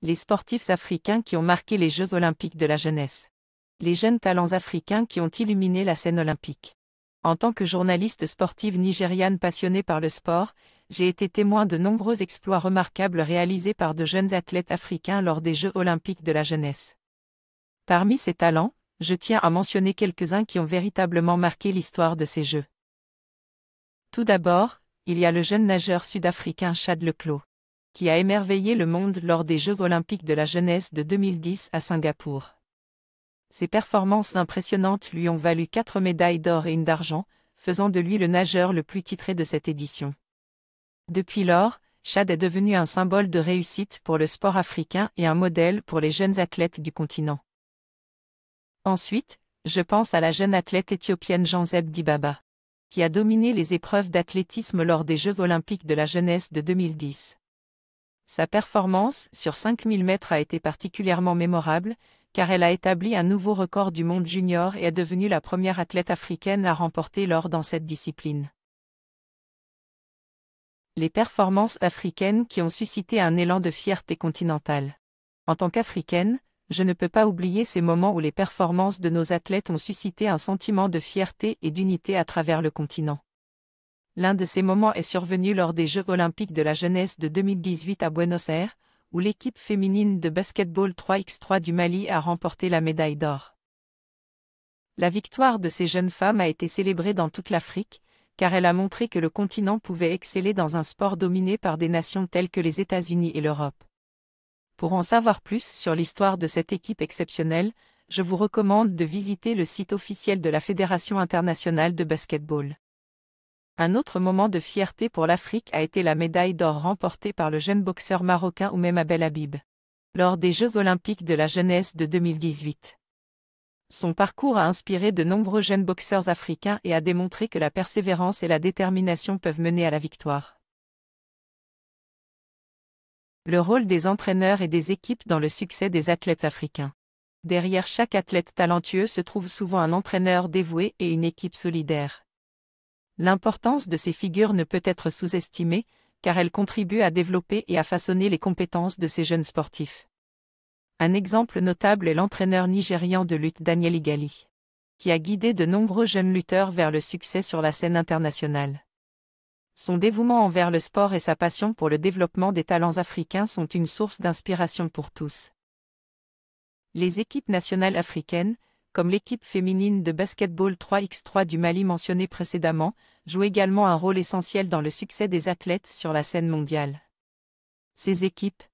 Les sportifs africains qui ont marqué les Jeux olympiques de la jeunesse. Les jeunes talents africains qui ont illuminé la scène olympique. En tant que journaliste sportive nigériane passionnée par le sport, j'ai été témoin de nombreux exploits remarquables réalisés par de jeunes athlètes africains lors des Jeux olympiques de la jeunesse. Parmi ces talents, je tiens à mentionner quelques-uns qui ont véritablement marqué l'histoire de ces Jeux. Tout d'abord, il y a le jeune nageur sud-africain Chad le Clos, qui a émerveillé le monde lors des Jeux olympiques de la jeunesse de 2010 à Singapour. Ses performances impressionnantes lui ont valu 4 médailles d'or et une d'argent, faisant de lui le nageur le plus titré de cette édition. Depuis lors, Chad est devenu un symbole de réussite pour le sport africain et un modèle pour les jeunes athlètes du continent. Ensuite, je pense à la jeune athlète éthiopienne Janzeb Dibaba, qui a dominé les épreuves d'athlétisme lors des Jeux olympiques de la jeunesse de 2010. Sa performance sur 5000 mètres a été particulièrement mémorable, car elle a établi un nouveau record du monde junior et est devenue la première athlète africaine à remporter l'or dans cette discipline. Les performances africaines qui ont suscité un élan de fierté continentale. En tant qu'Africaine, je ne peux pas oublier ces moments où les performances de nos athlètes ont suscité un sentiment de fierté et d'unité à travers le continent. L'un de ces moments est survenu lors des Jeux olympiques de la jeunesse de 2018 à Buenos Aires, où l'équipe féminine de basket-ball 3x3 du Mali a remporté la médaille d'or. La victoire de ces jeunes femmes a été célébrée dans toute l'Afrique, car elle a montré que le continent pouvait exceller dans un sport dominé par des nations telles que les États-Unis et l'Europe. Pour en savoir plus sur l'histoire de cette équipe exceptionnelle, je vous recommande de visiter le site officiel de la Fédération internationale de basket-ball. Un autre moment de fierté pour l'Afrique a été la médaille d'or remportée par le jeune boxeur marocain Oumem Abel Habib, lors des Jeux olympiques de la jeunesse de 2018. Son parcours a inspiré de nombreux jeunes boxeurs africains et a démontré que la persévérance et la détermination peuvent mener à la victoire. Le rôle des entraîneurs et des équipes dans le succès des athlètes africains. Derrière chaque athlète talentueux se trouve souvent un entraîneur dévoué et une équipe solidaire. L'importance de ces figures ne peut être sous-estimée, car elles contribuent à développer et à façonner les compétences de ces jeunes sportifs. Un exemple notable est l'entraîneur nigérian de lutte Daniel Igali, qui a guidé de nombreux jeunes lutteurs vers le succès sur la scène internationale. Son dévouement envers le sport et sa passion pour le développement des talents africains sont une source d'inspiration pour tous. Les équipes nationales africaines, comme l'équipe féminine de basket-ball 3x3 du Mali mentionnée précédemment, jouent également un rôle essentiel dans le succès des athlètes sur la scène mondiale. Ces équipes,